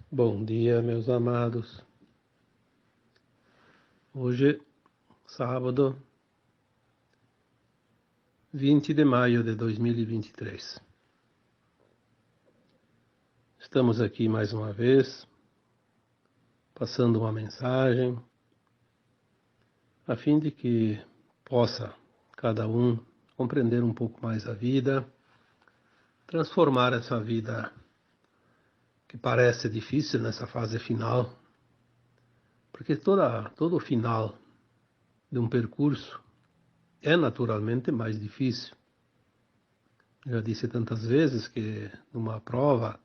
Bom dia, meus amados. Hoje, sábado, 20 de maio de 2023. Estamos aqui mais uma vez, passando uma mensagem, a fim de que possa cada um compreender um pouco mais a vida, transformar essa vida que parece difícil nessa fase final, porque todo final de um percurso é naturalmente mais difícil. Já disse tantas vezes que numa prova,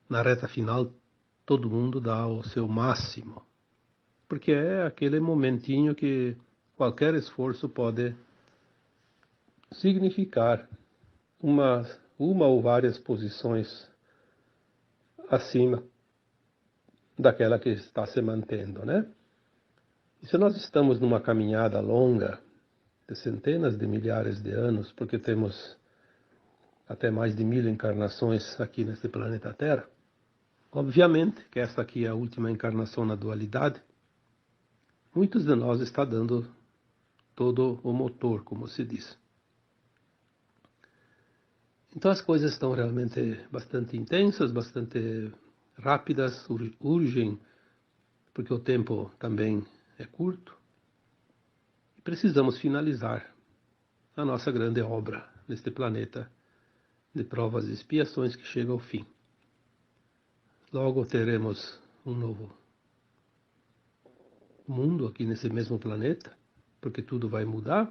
na reta final, todo mundo dá o seu máximo, porque é aquele momentinho que qualquer esforço pode significar uma ou várias posições acima daquela que está se mantendo, né? E se nós estamos numa caminhada longa, de centenas de milhares de anos, porque temos até mais de 1000 encarnações aqui neste planeta Terra, obviamente que esta aqui é a última encarnação na dualidade, muitos de nós está dando todo o motor, como se diz. Então as coisas estão realmente bastante intensas, bastante rápidas, urgem, porque o tempo também é curto. E precisamos finalizar a nossa grande obra neste planeta de provas e expiações que chega ao fim. Logo teremos um novo mundo aqui nesse mesmo planeta, porque tudo vai mudar,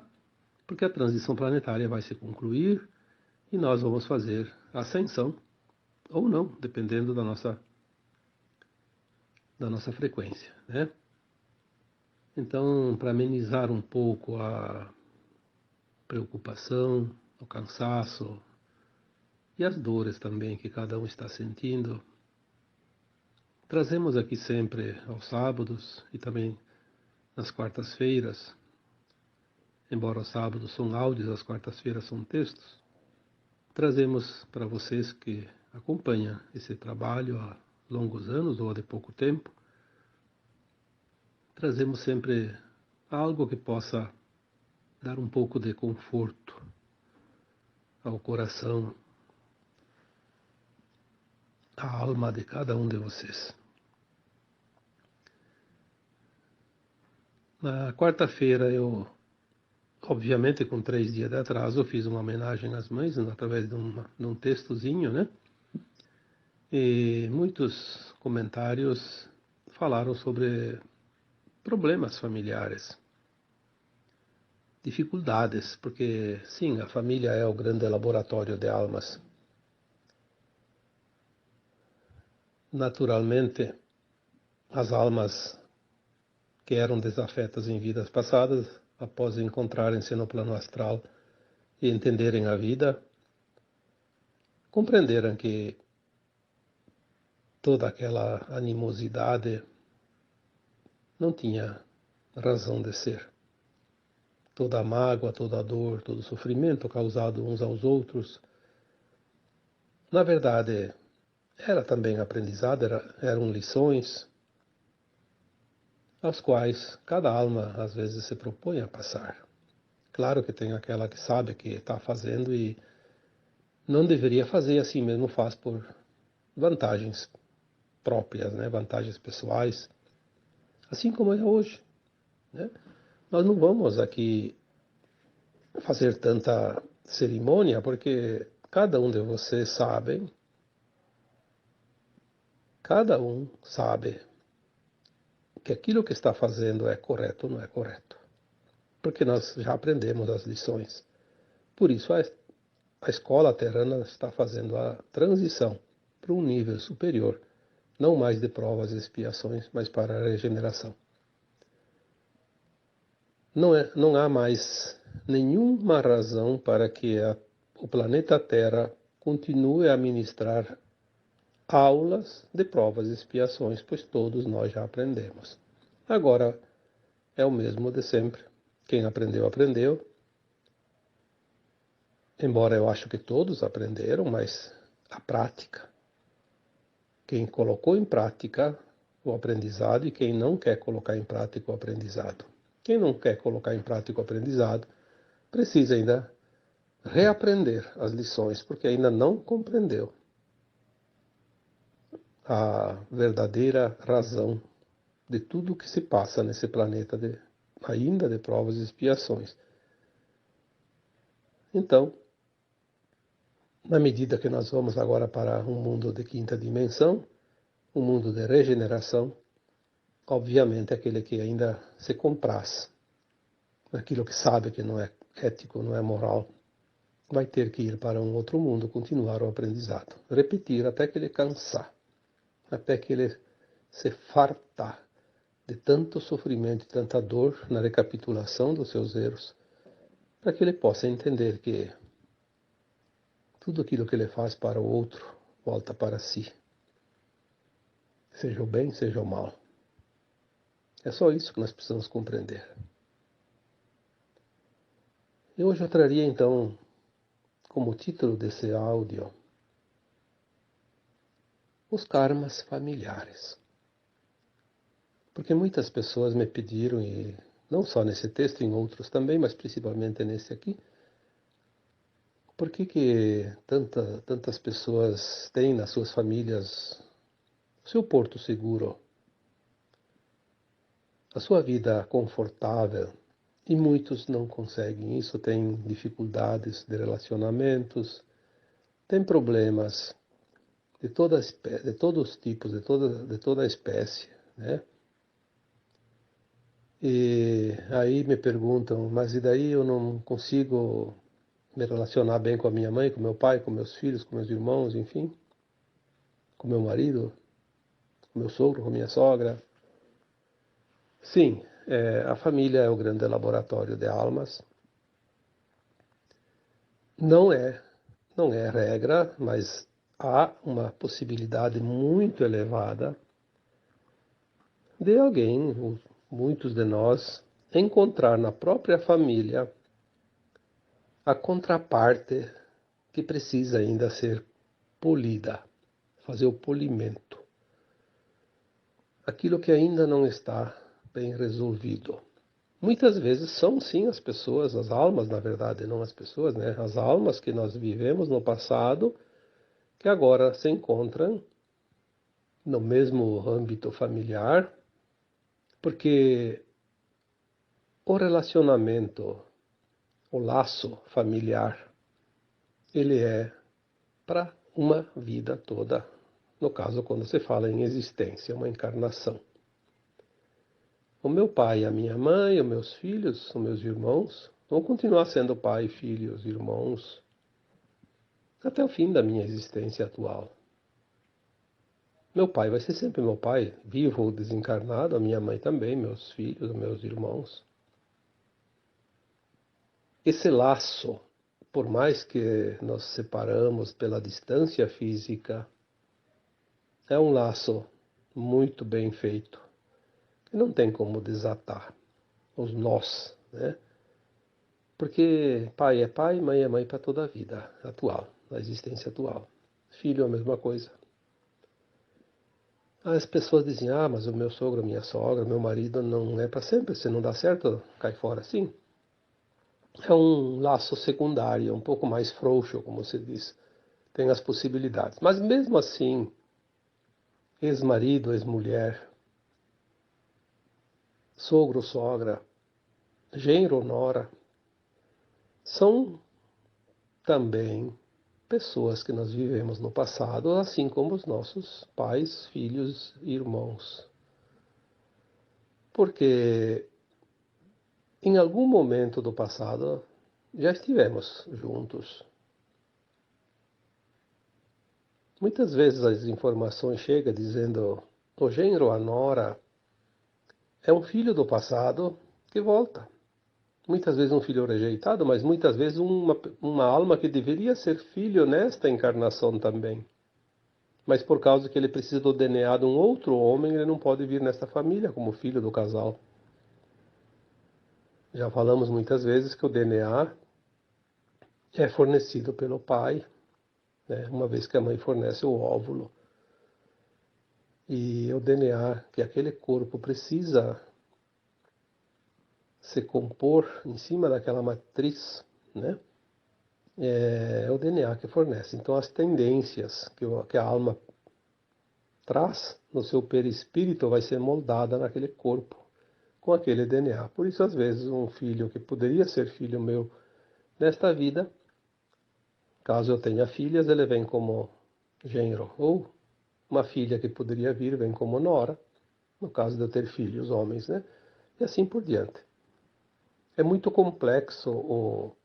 porque a transição planetária vai se concluir e nós vamos fazer a ascensão, ou não, dependendo da nossa frequência, né? Então, para amenizar um pouco a preocupação, o cansaço e as dores também que cada um está sentindo, trazemos aqui sempre aos sábados e também nas quartas-feiras, embora os sábados são áudios, as quartas-feiras são textos, trazemos para vocês que acompanham esse trabalho há longos anos ou há de pouco tempo, trazemos sempre algo que possa dar um pouco de conforto ao coração, à alma de cada um de vocês. Na quarta-feira obviamente com 3 dias de atraso, eu fiz uma homenagem às mães através de um textozinho, né? E muitos comentários falaram sobre problemas familiares, dificuldades, porque sim, a família é o grande laboratório de almas. Naturalmente, as almas que eram desafetas em vidas passadas, após encontrarem-se no plano astral e entenderem a vida, compreenderam que toda aquela animosidade não tinha razão de ser. Toda a mágoa, toda a dor, todo o sofrimento causado uns aos outros, na verdade, era também aprendizado, eram lições, aos quais cada alma às vezes se propõe a passar. Claro que tem aquela que sabe que está fazendo e não deveria fazer, assim mesmo faz por vantagens próprias, né? Vantagens pessoais, assim como é hoje, né? Nós não vamos aqui fazer tanta cerimônia, porque cada um de vocês cada um sabe que aquilo que está fazendo é correto ou não é correto. Porque nós já aprendemos as lições. Por isso a escola terrana está fazendo a transição para um nível superior, não mais de provas e expiações, mas para a regeneração. Não há mais nenhuma razão para que o planeta Terra continue a ministrar aulas de provas e expiações, pois todos nós já aprendemos. Agora é o mesmo de sempre. Quem aprendeu, aprendeu. Embora eu acho que todos aprenderam, mas a prática quem colocou em prática o aprendizado e quem não quer colocar em prática o aprendizado. Quem não quer colocar em prática o aprendizado precisa ainda reaprender as lições, porque ainda não compreendeu a verdadeira razão de tudo o que se passa nesse planeta, ainda de provas e expiações. Então, na medida que nós vamos agora para um mundo de quinta dimensão, um mundo de regeneração, obviamente aquele que ainda se compraz naquilo que sabe que não é ético, não é moral, vai ter que ir para um outro mundo, continuar o aprendizado, repetir até que ele cansar, até que ele se fartar de tanto sofrimento e tanta dor na recapitulação dos seus erros, para que ele possa entender que tudo aquilo que ele faz para o outro volta para si, seja o bem, seja o mal. É só isso que nós precisamos compreender. E hoje eu traria então, como título desse áudio, os karmas familiares. Porque muitas pessoas me pediram, e não só nesse texto, em outros também, mas principalmente nesse aqui, por que tantas pessoas têm nas suas famílias o seu porto seguro, a sua vida confortável, e muitos não conseguem isso, têm dificuldades de relacionamentos, têm problemas de todos os tipos, de toda a espécie, né? E aí me perguntam, mas e daí eu não consigo me relacionar bem com a minha mãe, com meu pai, com meus filhos, com meus irmãos, enfim, com meu marido, com meu sogro, com minha sogra? Sim, a família é o grande laboratório de almas. Não é regra, mas há uma possibilidade muito elevada de alguém, muitos de nós, encontrar na própria família a contraparte que precisa ainda ser polida, fazer o polimento. Aquilo que ainda não está bem resolvido. Muitas vezes são sim as pessoas, as almas, na verdade, não as pessoas, né? As almas que nós vivemos no passado, que agora se encontram no mesmo âmbito familiar, porque o relacionamento, o laço familiar, ele é para uma vida toda. No caso, quando se fala em existência, uma encarnação. O meu pai, a minha mãe, os meus filhos, os meus irmãos, vão continuar sendo pai, filhos, irmãos, até o fim da minha existência atual. Meu pai vai ser sempre meu pai, vivo ou desencarnado, a minha mãe também, meus filhos, meus irmãos. Esse laço, por mais que nos separamos pela distância física, é um laço muito bem feito, que não tem como desatar os nós, né? Porque pai é mãe para toda a vida atual, a existência atual. Filho é a mesma coisa. As pessoas dizem, mas o meu sogro, a minha sogra, meu marido não é para sempre, se não dá certo, cai fora. Sim, é um laço secundário, um pouco mais frouxo, como se diz. Tem as possibilidades. Mas mesmo assim, ex-marido, ex-mulher, sogro, sogra, genro, nora, são também pessoas que nós vivemos no passado, assim como os nossos pais, filhos e irmãos. Porque em algum momento do passado já estivemos juntos. Muitas vezes as informações chegam dizendo o genro, a nora, é um filho do passado que volta. Muitas vezes um filho rejeitado, mas muitas vezes uma alma que deveria ser filho nesta encarnação também. Mas por causa que ele precisa do DNA de um outro homem, ele não pode vir nesta família como filho do casal. Já falamos muitas vezes que o DNA é fornecido pelo pai, né? Uma vez que a mãe fornece o óvulo. E o DNA que aquele corpo precisa se compor em cima daquela matriz, né? É o DNA que fornece. Então, as tendências que a alma traz no seu perispírito vai ser moldada naquele corpo, com aquele DNA. Por isso, às vezes, um filho que poderia ser filho meu nesta vida, caso eu tenha filhas, ele vem como genro. Ou uma filha que poderia vir, vem como nora, no caso de eu ter filhos homens, né? E assim por diante. É muito complexo o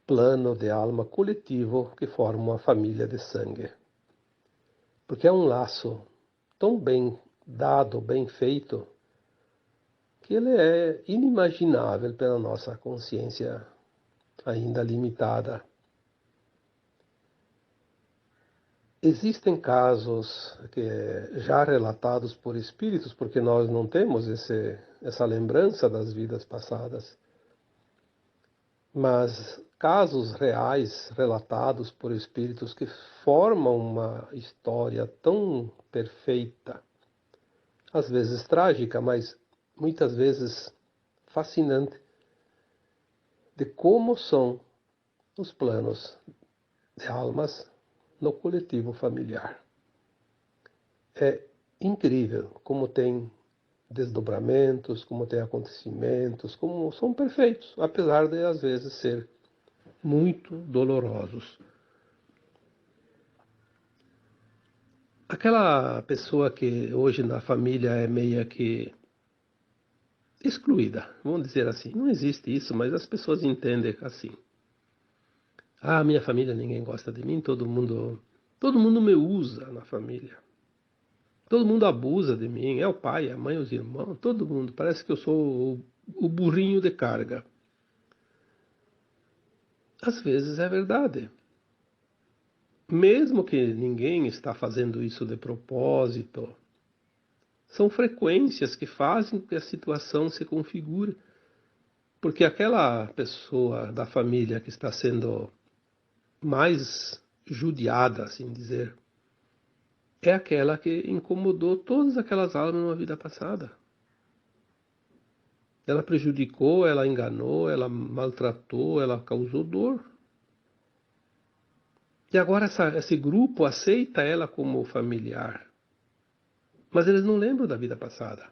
plano de alma coletivo que forma uma família de sangue. Porque é um laço tão bem dado, bem feito, que ele é inimaginável pela nossa consciência ainda limitada. Existem casos já relatados por espíritos, porque nós não temos essa lembrança das vidas passadas, mas casos reais relatados por espíritos que formam uma história tão perfeita, às vezes trágica, mas muitas vezes fascinante, de como são os planos de almas no coletivo familiar. É incrível como tem desdobramentos, como tem acontecimentos, como são perfeitos, apesar de às vezes ser muito dolorosos. Aquela pessoa que hoje na família é meia que excluída, vamos dizer assim. Não existe isso, mas as pessoas entendem assim. Ah, minha família, ninguém gosta de mim, todo mundo me usa na família. Todo mundo abusa de mim, é o pai, a mãe, os irmãos, todo mundo. Parece que eu sou o burrinho de carga. Às vezes é verdade. Mesmo que ninguém está fazendo isso de propósito, são frequências que fazem com que a situação se configure. Porque aquela pessoa da família que está sendo mais judiada, assim dizer, é aquela que incomodou todas aquelas almas numa vida passada. Ela prejudicou, ela enganou, ela maltratou, ela causou dor. E agora esse grupo aceita ela como familiar. Mas eles não lembram da vida passada.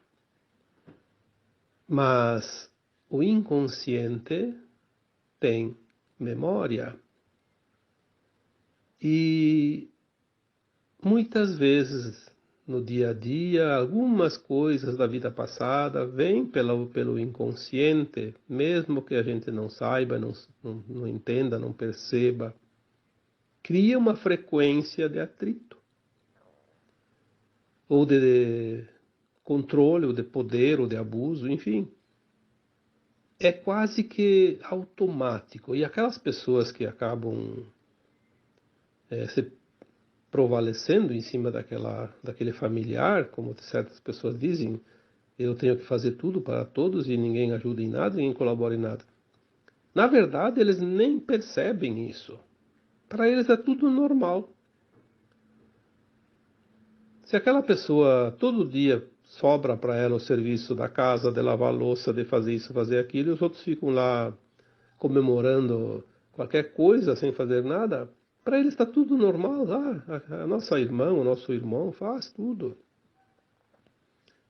Mas o inconsciente tem memória. E muitas vezes no dia a dia, algumas coisas da vida passada vêm pelo inconsciente, mesmo que a gente não saiba, não entenda, não perceba. Cria uma frequência de atrito, ou de controle, ou de poder, ou de abuso, enfim. É quase que automático. E aquelas pessoas que acabam se prevalecendo em cima daquele familiar, como certas pessoas dizem, eu tenho que fazer tudo para todos e ninguém ajuda em nada, ninguém colabora em nada. Na verdade, eles nem percebem isso. Para eles é tudo normal. Se aquela pessoa todo dia sobra para ela o serviço da casa, de lavar a louça, de fazer isso, fazer aquilo, e os outros ficam lá comemorando qualquer coisa sem fazer nada, para eles está tudo normal. A nossa irmã, o nosso irmão faz tudo.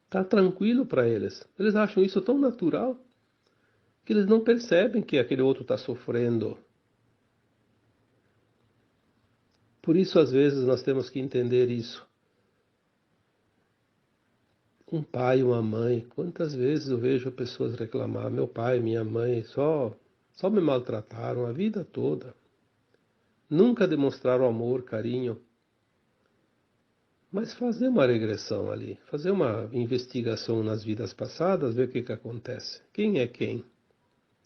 Está tranquilo para eles. Eles acham isso tão natural que eles não percebem que aquele outro está sofrendo. Por isso, às vezes, nós temos que entender isso. Um pai, uma mãe, quantas vezes eu vejo pessoas reclamar, meu pai, minha mãe, só me maltrataram a vida toda. Nunca demonstraram amor, carinho. Mas fazer uma regressão ali, fazer uma investigação nas vidas passadas, ver o que acontece. Quem é quem? O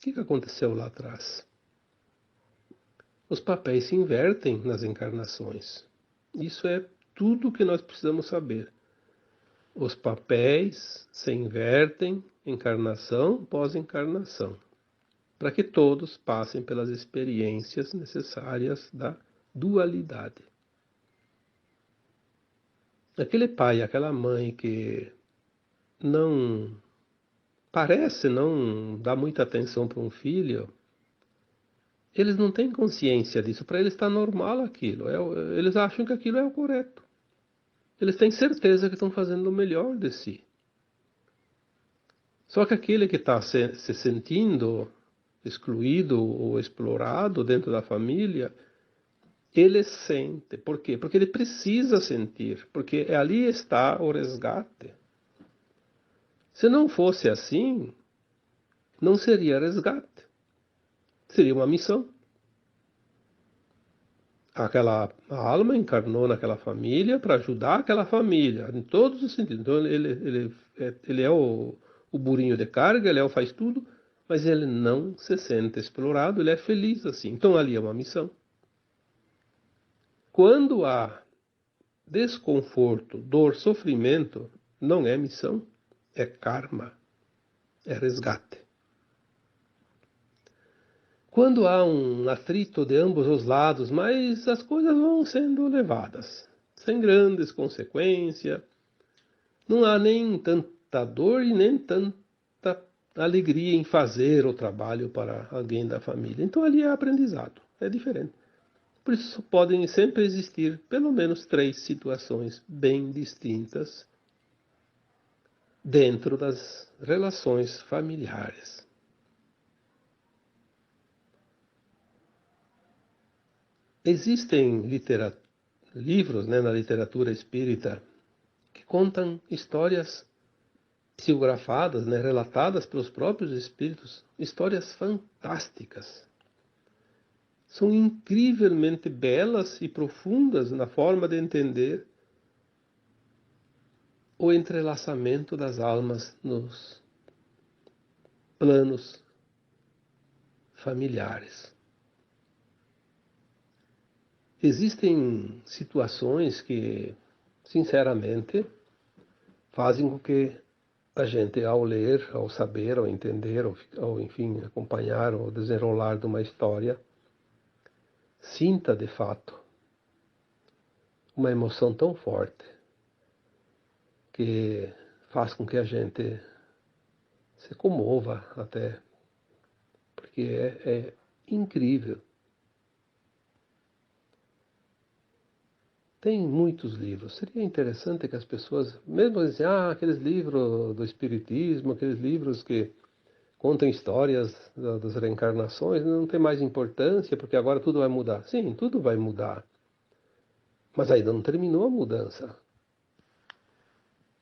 que aconteceu lá atrás? Os papéis se invertem nas encarnações. Isso é tudo o que nós precisamos saber. Os papéis se invertem encarnação após encarnação, para que todos passem pelas experiências necessárias da dualidade. aquele pai, aquela mãe que não parece não dar muita atenção para um filho, eles não têm consciência disso. Para eles está normal aquilo. Eles acham que aquilo é o correto. Eles têm certeza que estão fazendo o melhor de si. Só que aquele que está se sentindo excluído ou explorado dentro da família, ele sente. Por quê? Porque ele precisa sentir. Porque ali está o resgate. Se não fosse assim, não seria resgate. Seria uma missão. A alma encarnou naquela família para ajudar aquela família, em todos os sentidos. Então ele é o burrinho de carga, ele faz tudo, mas ele não se sente explorado, ele é feliz assim. Então ali é uma missão. Quando há desconforto, dor, sofrimento, não é missão, é karma, é resgate. Quando há um atrito de ambos os lados, mas as coisas vão sendo levadas, sem grandes consequências, não há nem tanta dor e nem tanta alegria em fazer o trabalho para alguém da família. Então ali é aprendizado, é diferente. Por isso podem sempre existir pelo menos 3 situações bem distintas dentro das relações familiares. Existem livros, na literatura espírita que contam histórias psicografadas, relatadas pelos próprios espíritos, histórias fantásticas. São incrivelmente belas e profundas na forma de entender o entrelaçamento das almas nos planos familiares. Existem situações que, sinceramente, fazem com que a gente, ao ler, ao saber, ao entender, ao enfim, acompanhar o desenrolar de uma história, sinta de fato uma emoção tão forte que faz com que a gente se comova até, porque é incrível. Tem muitos livros. Seria interessante que as pessoas, mesmo dizem, aqueles livros do Espiritismo, aqueles livros que contam histórias das reencarnações, não tem mais importância, porque agora tudo vai mudar. Sim, tudo vai mudar. Mas ainda não terminou a mudança.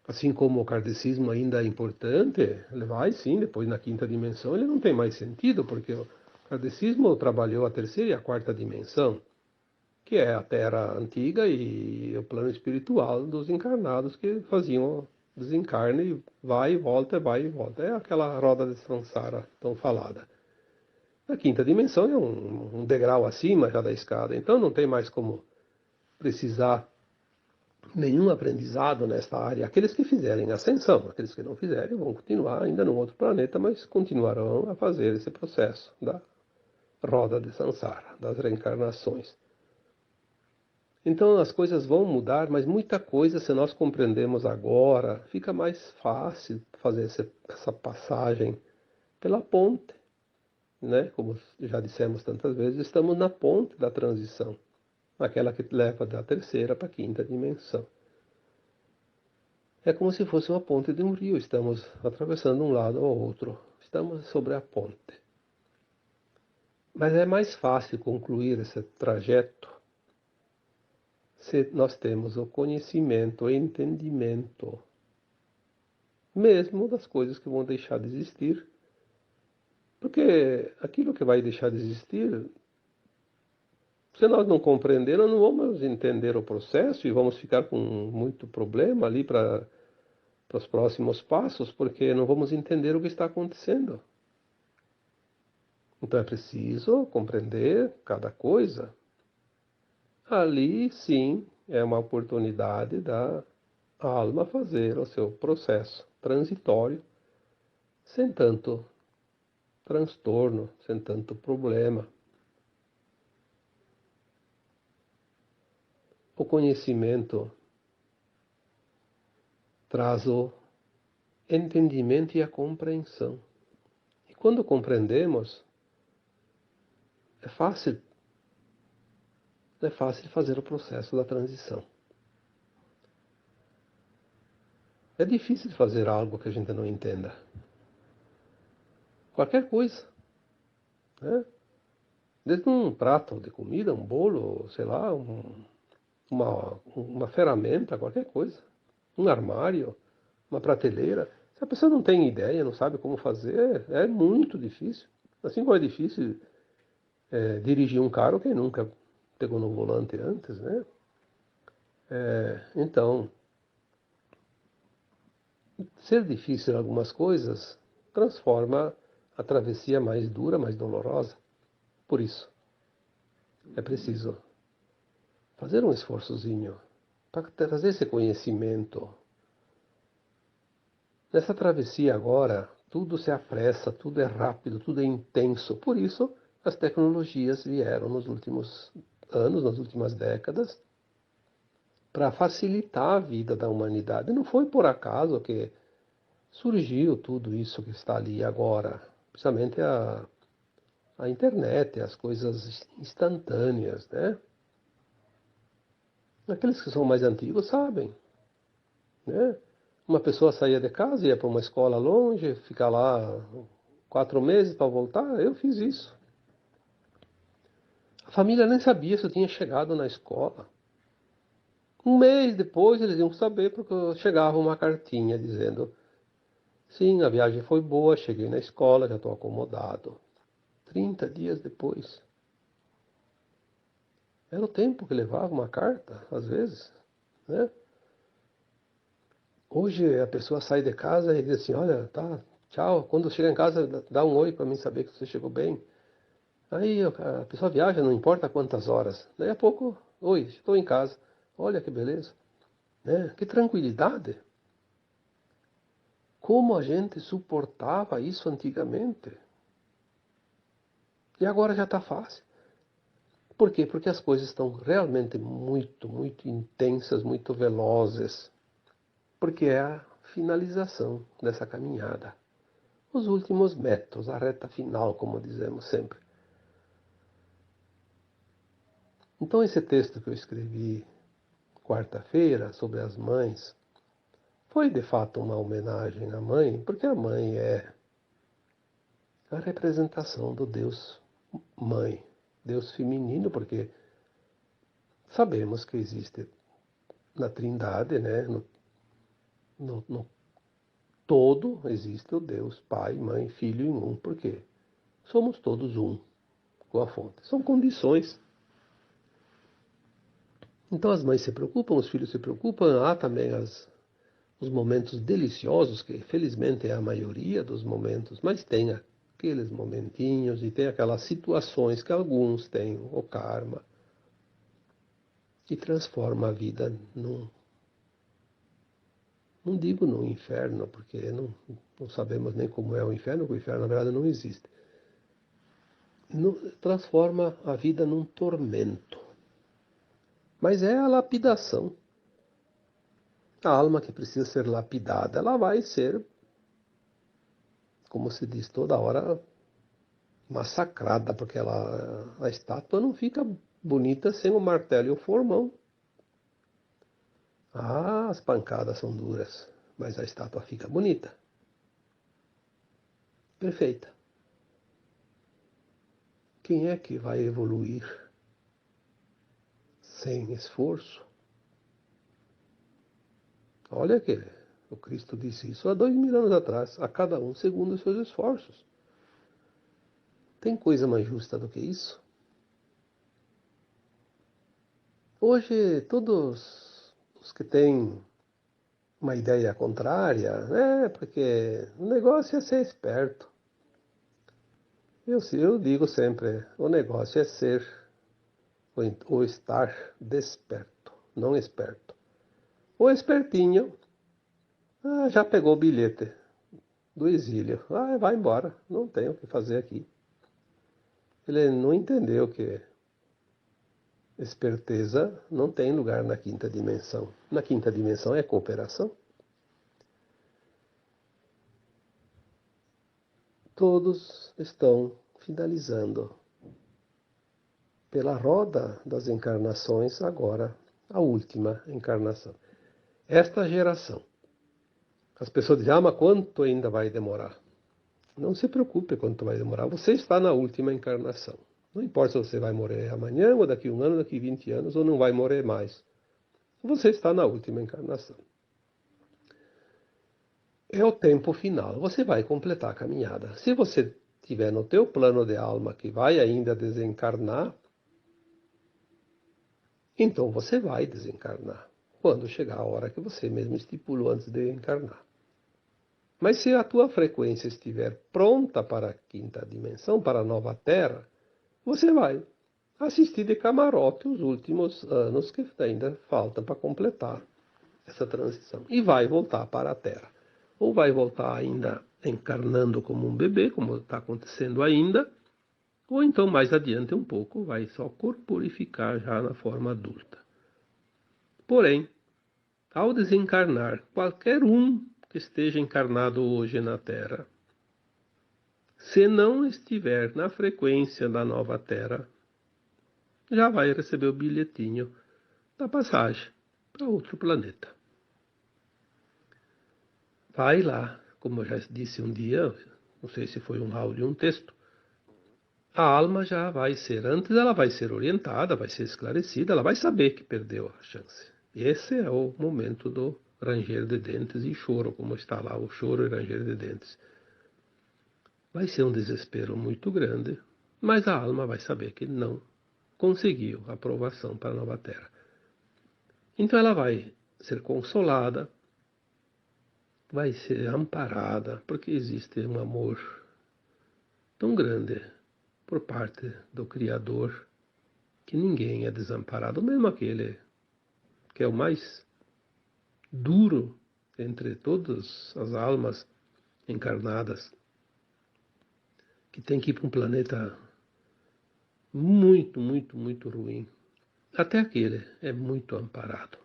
Assim como o kardecismo ainda é importante, ele vai sim, depois na quinta dimensão, ele não tem mais sentido, porque o kardecismo trabalhou a terceira e a quarta dimensão, que é a Terra antiga e o plano espiritual dos encarnados que faziam o desencarne e vai e volta, vai e volta. É aquela roda de samsara tão falada. A quinta dimensão é um degrau acima já da escada, então não tem mais como precisar nenhum aprendizado nesta área. Aqueles que fizerem ascensão, aqueles que não fizerem vão continuar ainda num outro planeta, mas continuarão a fazer esse processo da roda de samsara, das reencarnações. Então as coisas vão mudar, mas muita coisa, se nós compreendemos agora, fica mais fácil fazer essa passagem pela ponte, Como já dissemos tantas vezes, estamos na ponte da transição, aquela que leva da terceira para a quinta dimensão. É como se fosse uma ponte de um rio, estamos atravessando um lado ao outro, estamos sobre a ponte. Mas é mais fácil concluir esse trajeto se nós temos o conhecimento, o entendimento, mesmo das coisas que vão deixar de existir. Porque aquilo que vai deixar de existir, se nós não compreender, nós não vamos entender o processo e vamos ficar com muito problema ali para os próximos passos, porque não vamos entender o que está acontecendo. Então é preciso compreender cada coisa. Ali, sim, é uma oportunidade da alma fazer o seu processo transitório, sem tanto transtorno, sem tanto problema. O conhecimento traz o entendimento e a compreensão. E quando compreendemos, é fácil fazer o processo da transição. É difícil fazer algo que a gente não entenda. Qualquer coisa, né? Desde um prato de comida, um bolo, sei lá, uma ferramenta, qualquer coisa. Um armário, uma prateleira. Se a pessoa não tem ideia, não sabe como fazer, é muito difícil. Assim como é difícil dirigir um carro, quem nunca pegou no volante antes, né? Então, ser difícil algumas coisas transforma a travessia mais dura, mais dolorosa. Por isso, é preciso fazer um esforçozinho para trazer esse conhecimento. Nessa travessia agora, tudo se apressa, tudo é rápido, tudo é intenso. Por isso, as tecnologias vieram nos últimos anos, nas últimas décadas, para facilitar a vida da humanidade. Não foi por acaso que surgiu tudo isso que está ali agora, principalmente a internet, as coisas instantâneas, né? Aqueles que são mais antigos sabem, né? Uma pessoa saía de casa, ia para uma escola longe, ficar lá 4 meses para voltar, eu fiz isso. A família nem sabia se eu tinha chegado na escola. Um mês depois eles iam saber porque chegava uma cartinha dizendo: sim, a viagem foi boa, cheguei na escola, já estou acomodado. 30 dias depois. Era o tempo que levava uma carta, às vezes, né? Hoje a pessoa sai de casa e diz assim: olha, tá, tchau, quando chega em casa dá um oi para mim saber que você chegou bem. Aí a pessoa viaja, não importa quantas horas. Daí a pouco, oi, estou em casa. Olha que beleza, né? Que tranquilidade. Como a gente suportava isso antigamente. E agora já está fácil. Por quê? Porque as coisas estão realmente muito, muito intensas, muito velozes. Porque é a finalização dessa caminhada. Os últimos metros, a reta final, como dizemos sempre. Então esse texto que eu escrevi quarta-feira sobre as mães foi de fato uma homenagem à mãe, porque a mãe é a representação do Deus mãe, Deus feminino, porque sabemos que existe na Trindade, né, no todo existe o Deus Pai, Mãe, Filho em um, porque somos todos um com a fonte. São condições. Então as mães se preocupam, os filhos se preocupam, há também os momentos deliciosos, que felizmente é a maioria dos momentos, mas tem aqueles momentinhos e tem aquelas situações que alguns têm o karma, que transforma a vida não digo no inferno, porque não sabemos nem como é o inferno, porque o inferno na verdade não existe. Transforma a vida num tormento. Mas é a lapidação. A alma que precisa ser lapidada, ela vai ser, como se diz toda hora, massacrada, porque a estátua não fica bonita sem o martelo e o formão. Ah, as pancadas são duras, mas a estátua fica bonita. Perfeita. Quem é que vai evoluir sem esforço? Olha que o Cristo disse isso há 2000 anos atrás, a cada um segundo os seus esforços. Tem coisa mais justa do que isso? Hoje, todos os que têm uma ideia contrária, né? Porque o negócio é ser esperto. Eu digo sempre, o negócio é ser ou estar desperto, não esperto. O espertinho já pegou o bilhete do exílio. Vai embora, não tem o que fazer aqui. Ele não entendeu que esperteza não tem lugar na quinta dimensão. Na quinta dimensão é cooperação. todos estão finalizando pela roda das encarnações, agora a última encarnação. Esta geração. As pessoas dizem, mas quanto ainda vai demorar? Não se preocupe quanto vai demorar. Você está na última encarnação. Não importa se você vai morrer amanhã, ou daqui 1 ano, daqui 20 anos, ou não vai morrer mais. Você está na última encarnação. É o tempo final. Você vai completar a caminhada. Se você tiver no teu plano de alma que vai ainda desencarnar, então você vai desencarnar. Quando chegar a hora que você mesmo estipulou antes de encarnar. Mas se a tua frequência estiver pronta para a quinta dimensão, para a nova Terra, você vai assistir de camarote os últimos anos que ainda faltam para completar essa transição. E vai voltar para a Terra. Ou vai voltar ainda encarnando como um bebê, como está acontecendo ainda, ou então mais adiante um pouco vai só corporificar já na forma adulta. Porém, ao desencarnar qualquer um que esteja encarnado hoje na Terra, se não estiver na frequência da nova Terra, já vai receber o bilhetinho da passagem para outro planeta. Vai lá, como eu já disse um dia, não sei se foi um áudio ou um texto, a alma já vai ser, antes ela vai ser orientada, vai ser esclarecida, ela vai saber que perdeu a chance. Esse é o momento do ranger de dentes e choro, como está lá o choro e ranger de dentes. Vai ser um desespero muito grande, mas a alma vai saber que não conseguiu a aprovação para a nova Terra. Então ela vai ser consolada, vai ser amparada, porque existe um amor tão grande por parte do Criador que ninguém é desamparado, mesmo aquele que é o mais duro entre todas as almas encarnadas, que tem que ir para um planeta muito, muito, muito ruim. Até aquele é muito amparado.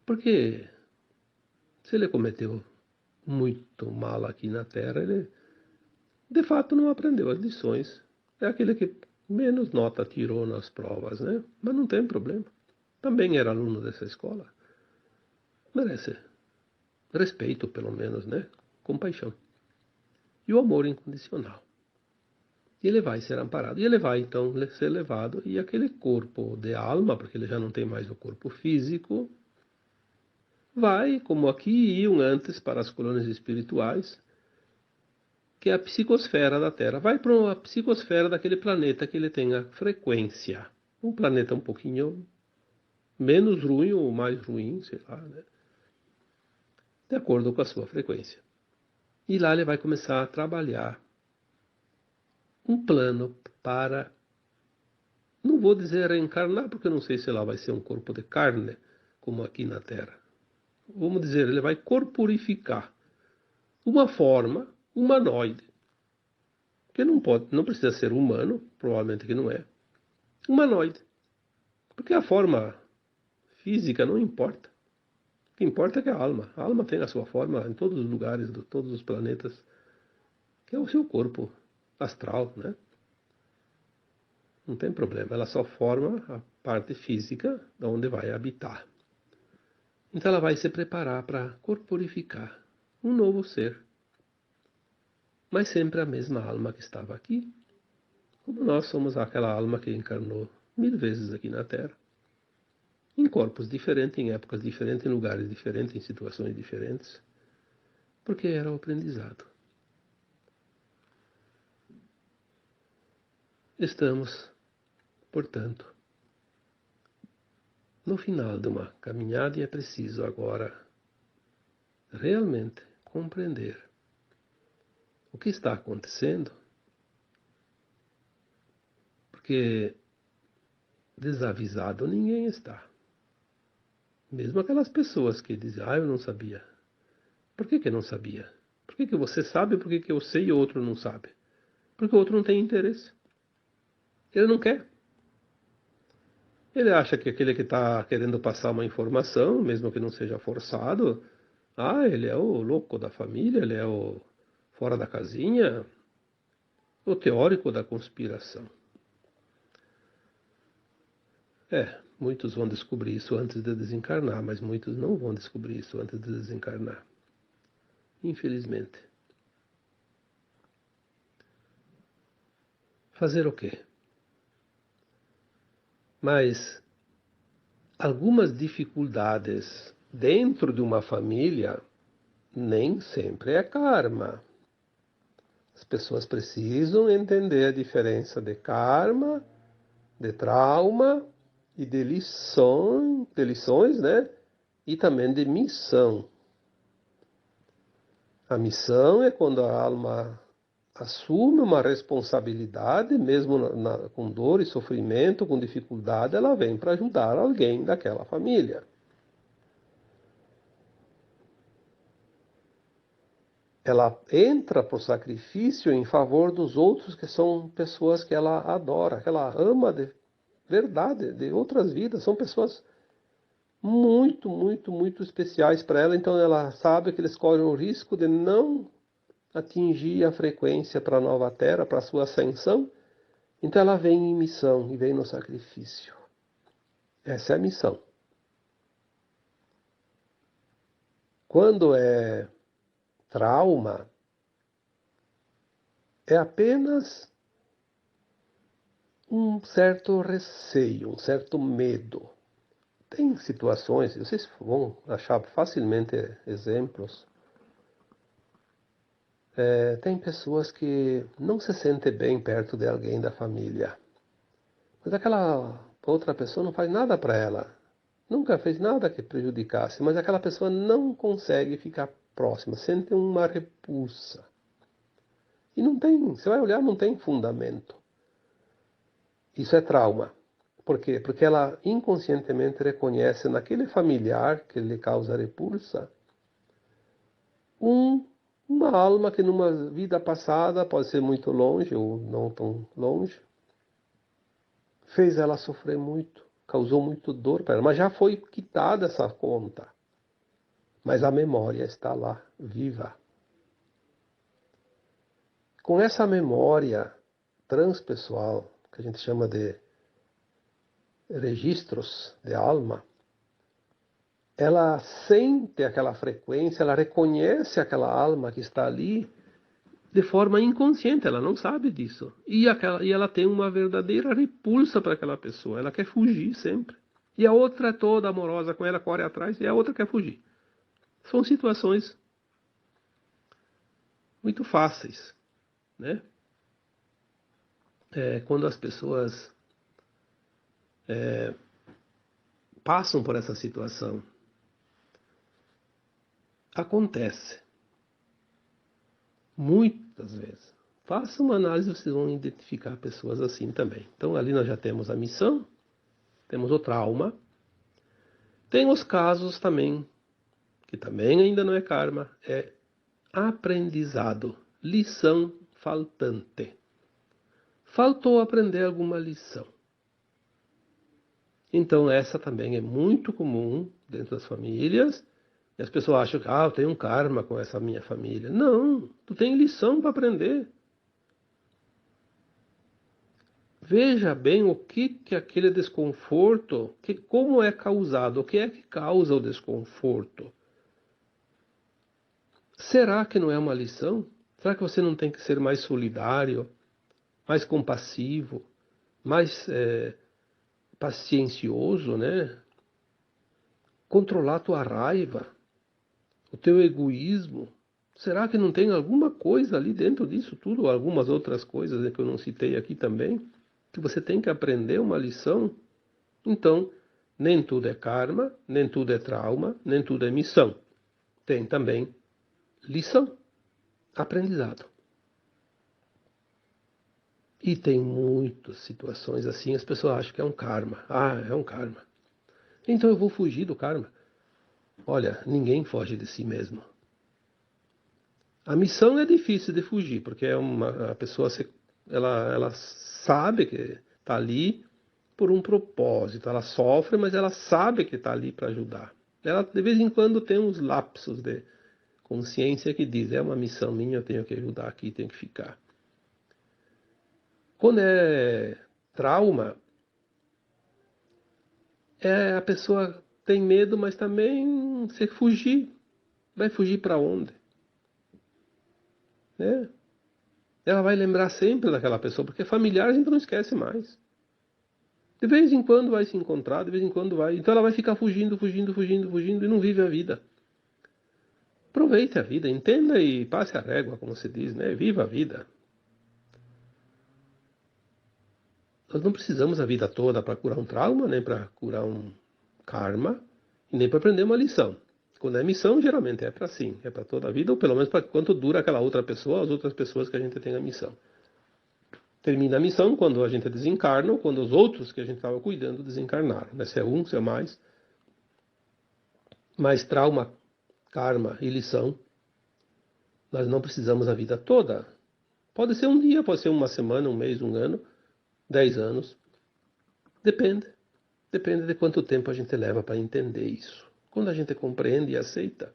Porque se ele cometeu muito mal aqui na Terra, ele de fato não aprendeu as lições. É aquele que menos nota tirou nas provas, né? Mas não tem problema. Também era aluno dessa escola. Merece respeito, pelo menos, né? Compaixão. E o amor incondicional. E ele vai ser amparado. E ele vai, então, ser levado. E aquele corpo de alma, porque ele já não tem mais o corpo físico, vai, como aqui iam antes para as colônias espirituais, que é a psicosfera da Terra. Vai para a psicosfera daquele planeta que ele tem a frequência. Um planeta um pouquinho menos ruim ou mais ruim, sei lá, né? De acordo com a sua frequência. E lá ele vai começar a trabalhar um plano para, não vou dizer reencarnar, porque eu não sei se lá vai ser um corpo de carne, como aqui na Terra. Vamos dizer, ele vai corporificar uma forma humanoide, que não precisa ser humano, provavelmente que não é, humanoide. Porque a forma física não importa. O que importa é que a alma tem a sua forma em todos os lugares, de todos os planetas, que é o seu corpo astral, né? Não tem problema, ela só forma a parte física de onde vai habitar. Então ela vai se preparar para corporificar um novo ser. Mas sempre a mesma alma que estava aqui, como nós somos aquela alma que encarnou 1000 vezes aqui na Terra. Em corpos diferentes, em épocas diferentes, em lugares diferentes, em situações diferentes, porque era o aprendizado. Estamos, portanto, no final de uma caminhada e é preciso agora realmente compreender o que está acontecendo, porque desavisado ninguém está. Mesmo aquelas pessoas que dizem, eu não sabia. Por que não sabia? Por que você sabe, por que eu sei e o outro não sabe? Porque o outro não tem interesse. Ele não quer. Ele acha que aquele que está querendo passar uma informação, mesmo que não seja forçado, ele é o louco da família, ele é o fora da casinha, o teórico da conspiração. Muitos vão descobrir isso antes de desencarnar, mas muitos não vão descobrir isso antes de desencarnar. Infelizmente. Fazer o quê? Mas algumas dificuldades dentro de uma família nem sempre é karma. As pessoas precisam entender a diferença de karma, de trauma e de lições, né? E também de missão. A missão é quando a alma assume uma responsabilidade, mesmo com dor e sofrimento, com dificuldade, ela vem para ajudar alguém daquela família. Ela entra para o sacrifício em favor dos outros, que são pessoas que ela adora, que ela ama de verdade, de outras vidas. São pessoas muito, muito, muito especiais para ela. Então ela sabe que eles correm o risco de não atingir a frequência para a nova terra, para a sua ascensão. Então ela vem em missão e vem no sacrifício. Essa é a missão. Quando é trauma, é apenas um certo receio, um certo medo. Tem situações, vocês vão achar facilmente exemplos. Tem pessoas que não se sentem bem perto de alguém da família. Mas aquela outra pessoa não faz nada para ela. Nunca fez nada que prejudicasse, mas aquela pessoa não consegue ficar próxima, sente uma repulsa. E não tem, você vai olhar, não tem fundamento. Isso é trauma. Por quê? Porque ela inconscientemente reconhece naquele familiar que lhe causa repulsa uma alma que numa vida passada, pode ser muito longe ou não tão longe, fez ela sofrer muito, causou muito dor para ela, mas já foi quitada essa conta. Mas a memória está lá, viva. Com essa memória transpessoal, que a gente chama de registros de alma, ela sente aquela frequência, ela reconhece aquela alma que está ali de forma inconsciente, ela não sabe disso. E ela tem uma verdadeira repulsa para aquela pessoa, ela quer fugir sempre. E a outra é toda amorosa com ela, corre atrás, e a outra quer fugir. São situações muito fáceis, né? Quando as pessoas passam por essa situação, acontece muitas vezes. Faça uma análise, vocês vão identificar pessoas assim também. Então ali nós já temos a missão, temos o trauma, tem os casos também, que também ainda não é karma, é aprendizado, lição faltante. Faltou aprender alguma lição. Então essa também é muito comum dentro das famílias. E as pessoas acham que eu tenho um karma com essa minha família. Não, tu tem lição para aprender. Veja bem o que aquele desconforto, como é causado, o que é que causa o desconforto. Será que não é uma lição? Será que você não tem que ser mais solidário, mais compassivo, mais paciencioso, né? Controlar a tua raiva, o teu egoísmo. Será que não tem alguma coisa ali dentro disso tudo, ou algumas outras coisas que eu não citei aqui também, que você tem que aprender uma lição? Então, nem tudo é karma, nem tudo é trauma, nem tudo é missão. Tem também lição, aprendizado. E tem muitas situações assim, as pessoas acham que é um karma. É um karma. Então eu vou fugir do karma. Olha, ninguém foge de si mesmo. A missão é difícil de fugir, porque a pessoa ela sabe que está ali por um propósito. Ela sofre, mas ela sabe que está ali para ajudar. Ela de vez em quando tem uns lapsos de consciência que diz, é uma missão minha, eu tenho que ajudar aqui, tenho que ficar. Quando é trauma, a pessoa tem medo, mas também se fugir. Vai fugir para onde? Né? Ela vai lembrar sempre daquela pessoa, porque familiar a gente não esquece mais. De vez em quando vai se encontrar, de vez em quando vai. Então ela vai ficar fugindo e não vive a vida. Aproveite a vida, entenda e passe a régua, como se diz, né? Viva a vida. Nós não precisamos a vida toda para curar um trauma, nem para curar um karma, e nem para aprender uma lição. Quando é missão, geralmente é para sim, é para toda a vida, ou pelo menos para quanto dura aquela outra pessoa, as outras pessoas que a gente tem a missão. Termina a missão quando a gente desencarna, ou quando os outros que a gente estava cuidando desencarnaram. Né? Se é um, se é mais. Mas trauma, karma e lição, nós não precisamos a vida toda. Pode ser um dia, pode ser uma semana, um mês, um ano, 10 anos. Depende. Depende de quanto tempo a gente leva para entender isso. Quando a gente compreende e aceita,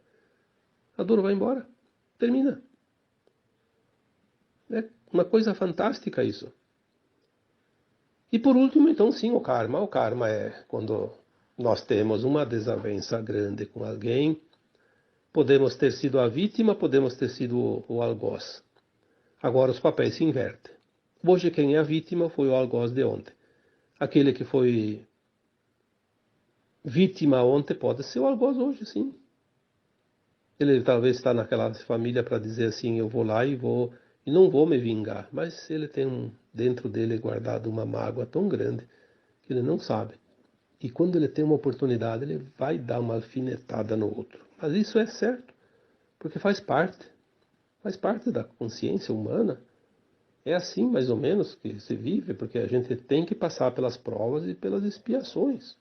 a dor vai embora. Termina. É uma coisa fantástica isso. E por último, então, sim, o karma. O karma é quando nós temos uma desavença grande com alguém. Podemos ter sido a vítima, podemos ter sido o algoz. Agora os papéis se invertem. Hoje quem é a vítima foi o algoz de ontem. Aquele que foi vítima ontem pode ser o algoz hoje, sim. Ele talvez está naquela família para dizer assim, eu vou lá e não vou me vingar. Mas ele tem dentro dele guardado uma mágoa tão grande que ele não sabe. E quando ele tem uma oportunidade, ele vai dar uma alfinetada no outro. Mas isso é certo, porque faz parte da consciência humana. É assim, mais ou menos, que se vive, porque a gente tem que passar pelas provas e pelas expiações.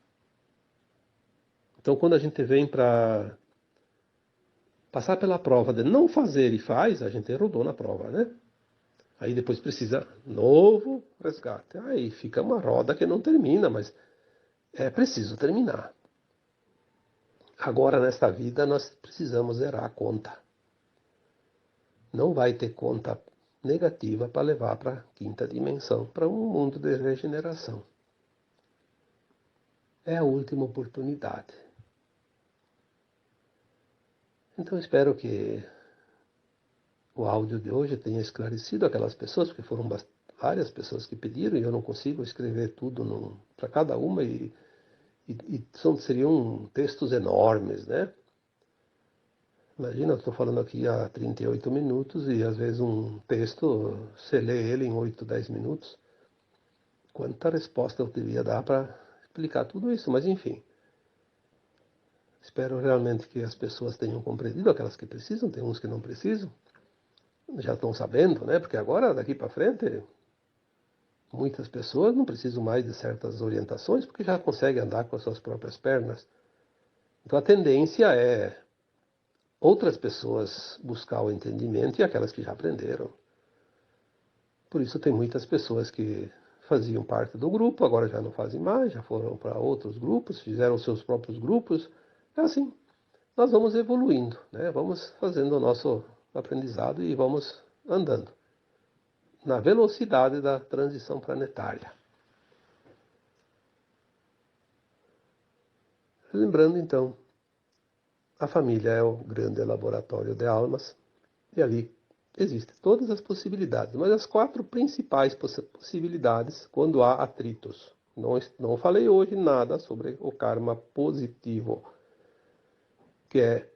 Então, quando a gente vem para passar pela prova de não fazer e faz, a gente rodou na prova, né? Aí depois precisa novo resgate. Aí fica uma roda que não termina, mas é preciso terminar. Agora, nesta vida, nós precisamos zerar a conta. Não vai ter conta negativa para levar para a quinta dimensão, para um mundo de regeneração. É a última oportunidade. Então espero que o áudio de hoje tenha esclarecido aquelas pessoas, porque foram várias pessoas que pediram e eu não consigo escrever tudo para cada uma seriam textos enormes, né? Imagina, eu estou falando aqui há 38 minutos e às vezes um texto, você lê ele em 8, 10 minutos. Quanta resposta eu devia dar para explicar tudo isso, mas enfim. Espero realmente que as pessoas tenham compreendido, aquelas que precisam, tem uns que não precisam. Já estão sabendo, né? Porque agora, daqui para frente, muitas pessoas não precisam mais de certas orientações, porque já conseguem andar com as suas próprias pernas. Então a tendência é outras pessoas buscar o entendimento e aquelas que já aprenderam. Por isso tem muitas pessoas que faziam parte do grupo, agora já não fazem mais, já foram para outros grupos, fizeram seus próprios grupos. É assim, nós vamos evoluindo, né? Vamos fazendo o nosso aprendizado e vamos andando na velocidade da transição planetária. Lembrando então, a família é o grande laboratório de almas e ali existem todas as possibilidades, mas as 4 principais possibilidades quando há atritos. Não falei hoje nada sobre o karma positivo, que é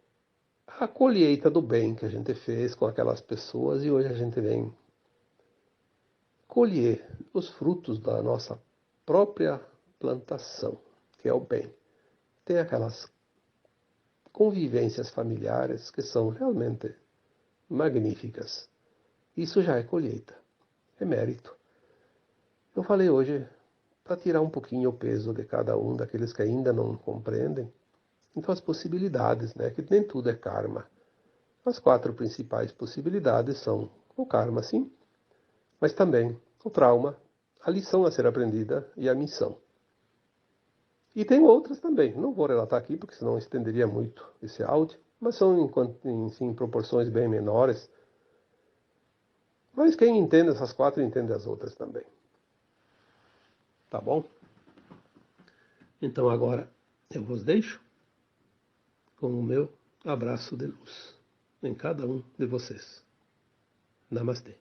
a colheita do bem que a gente fez com aquelas pessoas e hoje a gente vem colher os frutos da nossa própria plantação, que é o bem. Tem aquelas convivências familiares que são realmente magníficas. Isso já é colheita, é mérito. Eu falei hoje para tirar um pouquinho o peso de cada um daqueles que ainda não compreendem. Então as possibilidades, né, que nem tudo é karma. As 4 principais possibilidades são o karma, sim, mas também o trauma, a lição a ser aprendida e a missão. E tem outras também, não vou relatar aqui porque senão estenderia muito esse áudio, mas são em proporções bem menores. Mas quem entende essas quatro entende as outras também. Tá bom? Então agora eu vos deixo com o meu abraço de luz em cada um de vocês. Namastê.